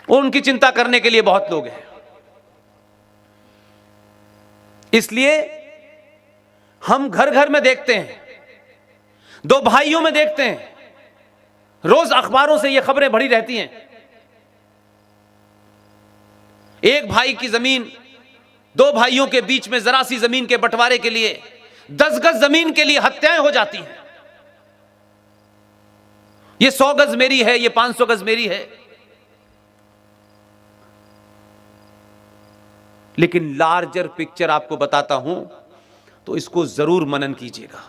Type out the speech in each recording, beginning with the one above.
उनकी चिंता करने के लिए बहुत लोग हैं। इसलिए हम घर घर में देखते हैं, दो भाइयों में देखते हैं, रोज अखबारों से ये खबरें भरी रहती हैं। एक भाई की जमीन दो भाइयों के बीच में जरा सी जमीन के बंटवारे के लिए 10 गज जमीन के लिए हत्याएं हो जाती हैं। ये 100 गज मेरी है, ये 500 गज मेरी है। लेकिन लार्जर पिक्चर आपको बताता हूं तो इसको जरूर मनन कीजिएगा।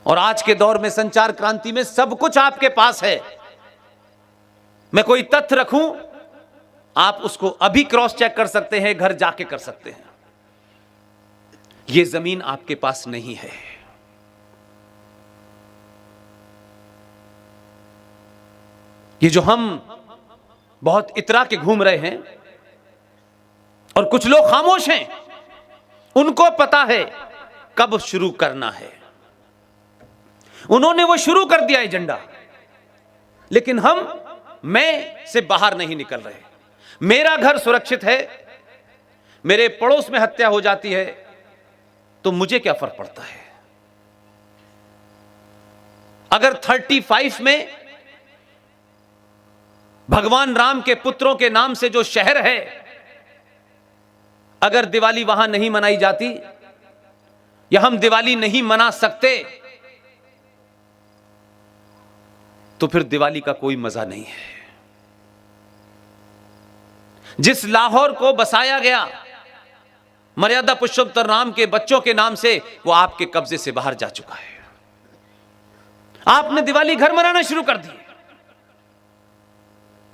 और आज के दौर में संचार क्रांति में सब कुछ आपके पास है। मैं कोई तथ्य रखूं, आप उसको अभी क्रॉस चेक कर सकते हैं, घर जाके कर सकते हैं। यह जमीन आपके पास नहीं है। ये जो हम बहुत इतरा के घूम रहे हैं और कुछ लोग खामोश हैं, उनको पता है कब शुरू करना है। उन्होंने वो शुरू कर दिया एजेंडा, लेकिन मैं से बाहर नहीं निकल रहे। मेरा घर सुरक्षित है, मेरे पड़ोस में हत्या हो जाती है तो मुझे क्या फर्क पड़ता है। अगर 35 में भगवान राम के पुत्रों के नाम से जो शहर है, अगर दिवाली वहां नहीं मनाई जाती या हम दिवाली नहीं मना सकते तो फिर दिवाली का कोई मजा नहीं है। जिस लाहौर को बसाया गया मर्यादा पुरुषोत्तम राम के बच्चों के नाम से, वो आपके कब्जे से बाहर जा चुका है। आपने दिवाली घर मनाना शुरू कर दी,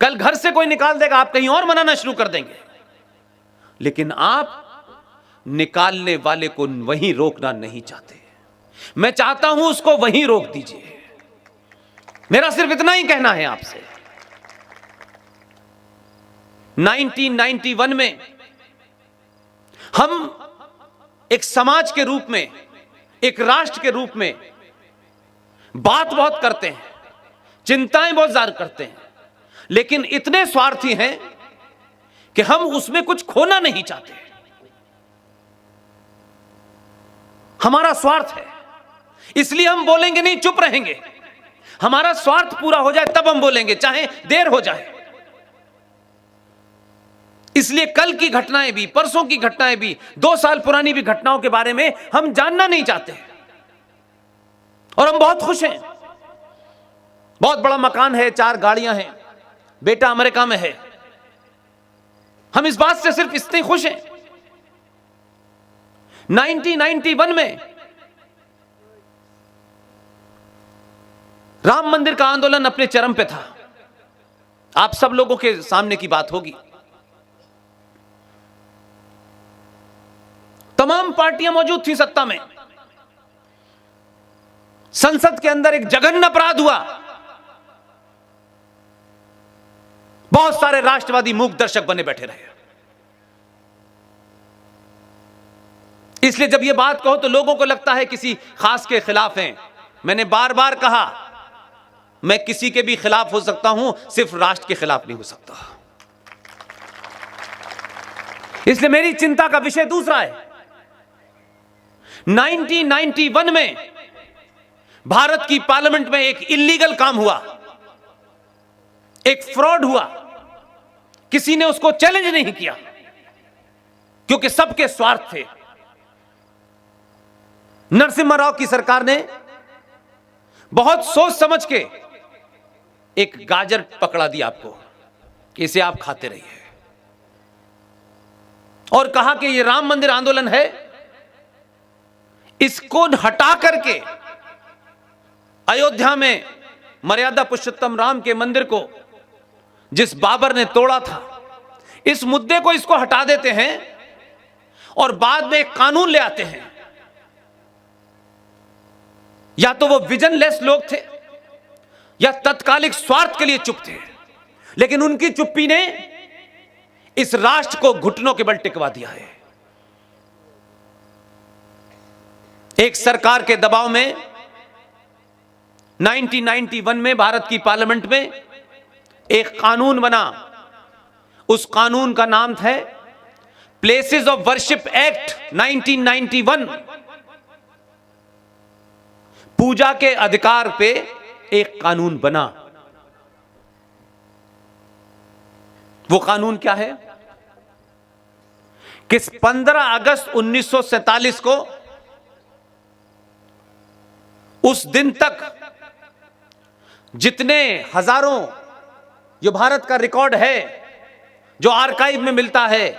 कल घर से कोई निकाल देगा, आप कहीं और मनाना शुरू कर देंगे। लेकिन आप निकालने वाले को वहीं रोकना नहीं चाहते। मैं चाहता हूं उसको वहीं रोक दीजिए। मेरा सिर्फ इतना ही कहना है आपसे। 1991 में हम एक समाज के रूप में, एक राष्ट्र के रूप में बात बहुत करते हैं, चिंताएं बहुत ज्यादा करते हैं, लेकिन इतने स्वार्थी हैं कि हम उसमें कुछ खोना नहीं चाहते। हमारा स्वार्थ है, इसलिए हम बोलेंगे नहीं, चुप रहेंगे। हमारा स्वार्थ पूरा हो जाए तब हम बोलेंगे, चाहे देर हो जाए। इसलिए कल की घटनाएं भी, परसों की घटनाएं भी, 2 साल पुरानी भी घटनाओं के बारे में हम जानना नहीं चाहते। और हम बहुत खुश हैं, बहुत बड़ा मकान है, 4 गाड़ियां हैं, बेटा अमेरिका में है। हम इस बात से सिर्फ इतने खुश हैं। 1991 में राम मंदिर का आंदोलन अपने चरम पे था। आप सब लोगों के सामने की बात होगी। तमाम पार्टियां मौजूद थी सत्ता में। संसद के अंदर एक जघन्य अपराध हुआ। बहुत सारे राष्ट्रवादी मूक दर्शक बने बैठे रहे। इसलिए जब यह बात कहो तो लोगों को लगता है किसी खास के खिलाफ हैं। मैंने बार बार कहा, मैं किसी के भी खिलाफ हो सकता हूं, सिर्फ राष्ट्र के खिलाफ नहीं हो सकता। इसलिए मेरी चिंता का विषय दूसरा है। 1991 में भारत की पार्लियामेंट में एक इल्लीगल काम हुआ, एक फ्रॉड हुआ। किसी ने उसको चैलेंज नहीं किया क्योंकि सबके स्वार्थ थे। नरसिम्हा राव की सरकार ने बहुत सोच समझ के एक गाजर पकड़ा दिया आपको कि इसे आप खाते रहिए, और कहा कि यह राम मंदिर आंदोलन है, इसको हटा करके अयोध्या में मर्यादा पुरुषोत्तम राम के मंदिर को जिस बाबर ने तोड़ा था, इस मुद्दे को इसको हटा देते हैं और बाद में एक कानून ले आते हैं। या तो वो विजनलेस लोग थे या तत्कालिक स्वार्थ के लिए चुप थे, लेकिन उनकी चुप्पी ने इस राष्ट्र को घुटनों के बल टिकवा दिया है। एक सरकार के दबाव में 1991 में भारत की पार्लियामेंट में एक कानून बना, उस कानून का नाम था प्लेसेस ऑफ वर्शिप एक्ट 1991। पूजा के अधिकार पे एक कानून बना। वो कानून क्या है कि 15 अगस्त 1947 को उस दिन तक जितने हजारों, जो भारत का रिकॉर्ड है, जो आर्काइव में मिलता है,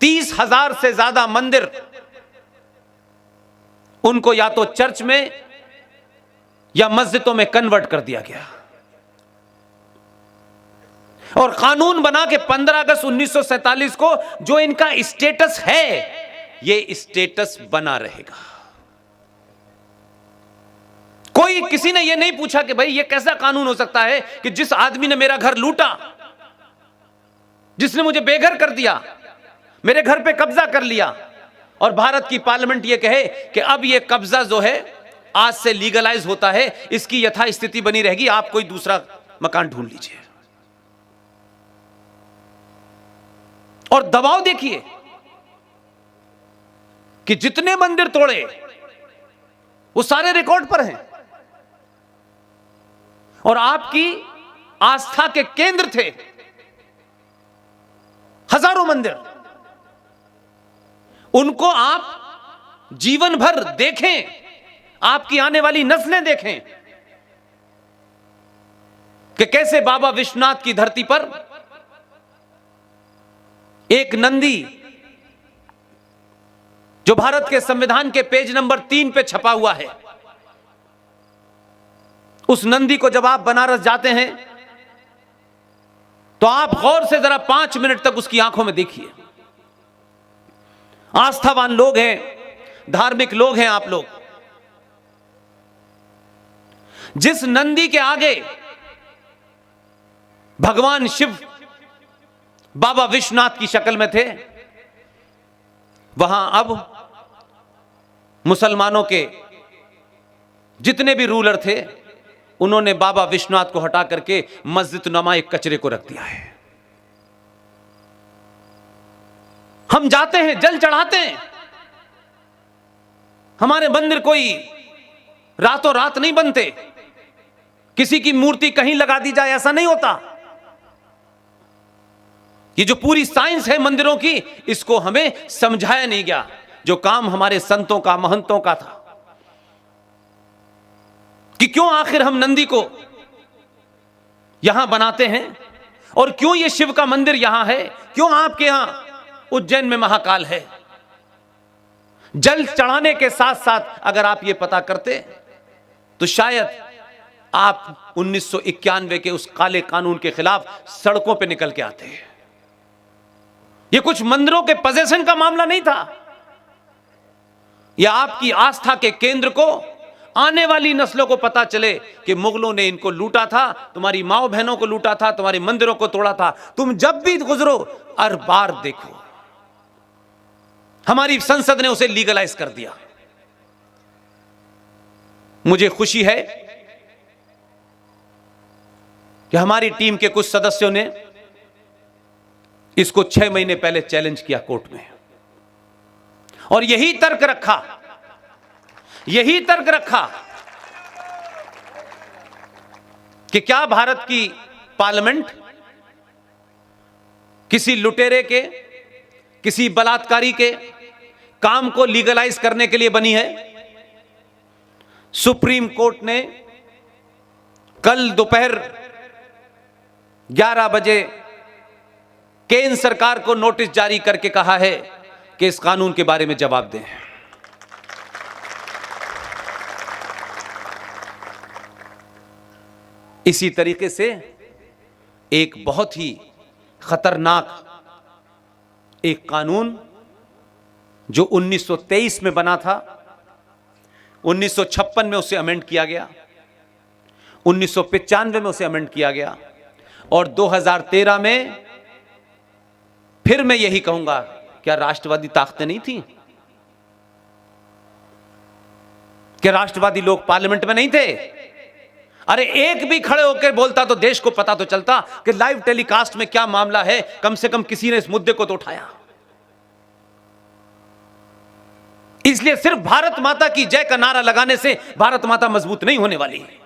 30,000 से ज्यादा मंदिर, उनको या तो चर्च में या मस्जिदों में कन्वर्ट कर दिया गया। और कानून बना के 15 अगस्त 1947 को जो इनका स्टेटस है, ये स्टेटस बना रहेगा। कोई, किसी ने ये नहीं पूछा कि भाई ये कैसा कानून हो सकता है कि जिस आदमी ने मेरा घर लूटा, जिसने मुझे बेघर कर दिया, मेरे घर पे कब्जा कर लिया, और भारत की पार्लियामेंट ये कहे कि अब ये कब्जा जो है आज से लीगलाइज होता है, इसकी यथास्थिति बनी रहेगी, आप कोई दूसरा मकान ढूंढ लीजिए। और दबाव देखिए कि जितने मंदिर तोड़े वो सारे रिकॉर्ड पर हैं, और आपकी आस्था के केंद्र थे हजारों मंदिर, उनको आप जीवन भर देखें, आपकी आने वाली नस्लें देखें कि कैसे बाबा विश्वनाथ की धरती पर एक नंदी, जो भारत के संविधान के पेज नंबर 3 पे छपा हुआ है, उस नंदी को जब आप बनारस जाते हैं तो आप गौर से जरा 5 मिनट तक उसकी आंखों में देखिए। आस्थावान लोग हैं, धार्मिक लोग हैं आप लोग। जिस नंदी के आगे भगवान शिव बाबा विश्वनाथ की शक्ल में थे, वहां अब मुसलमानों के जितने भी रूलर थे, उन्होंने बाबा विश्वनाथ को हटा करके मस्जिद नुमा एक कचरे को रख दिया है। हम जाते हैं, जल चढ़ाते हैं, हमारे मंदिर कोई रातों रात नहीं बनते, किसी की मूर्ति कहीं लगा दी जाए ऐसा नहीं होता। ये जो पूरी साइंस है मंदिरों की, इसको हमें समझाया नहीं गया, जो काम हमारे संतों का, महंतों का था, कि क्यों आखिर हम नंदी को यहां बनाते हैं और क्यों ये शिव का मंदिर यहां है, क्यों आपके यहां उज्जैन में महाकाल है। जल चढ़ाने के साथ साथ अगर आप ये पता करते तो शायद आप 1991 के उस काले कानून के खिलाफ सड़कों पे निकल के आते हैं। ये कुछ मंदिरों के पोजेशन का मामला नहीं था, यह आपकी आस्था के केंद्र को आने वाली नस्लों को पता चले कि मुगलों ने इनको लूटा था, तुम्हारी माओ बहनों को लूटा था, तुम्हारे मंदिरों को तोड़ा था। तुम जब भी गुजरो हर बार देखो, हमारी संसद ने उसे लीगलाइज कर दिया। मुझे खुशी है कि हमारी टीम के कुछ सदस्यों ने इसको 6 महीने पहले चैलेंज किया कोर्ट में, और यही तर्क रखा कि क्या भारत की पार्लियामेंट किसी लुटेरे के, किसी बलात्कारी के काम को लीगलाइज करने के लिए बनी है। सुप्रीम कोर्ट ने कल दोपहर 11 बजे केंद्र सरकार को नोटिस जारी करके कहा है कि इस कानून के बारे में जवाब दें। इसी तरीके से एक बहुत ही खतरनाक एक कानून जो 1923 में बना था, 1956 में उसे अमेंड किया गया, 1995 में उसे अमेंड किया गया, और 2013 में फिर मैं यही कहूंगा, क्या राष्ट्रवादी ताकतें नहीं थी? क्या राष्ट्रवादी लोग पार्लियामेंट में नहीं थे? अरे एक भी खड़े होकर बोलता तो देश को पता तो चलता कि लाइव टेलीकास्ट में क्या मामला है, कम से कम किसी ने इस मुद्दे को तो उठाया। इसलिए सिर्फ भारत माता की जय का नारा लगाने से भारत माता मजबूत नहीं होने वाली है।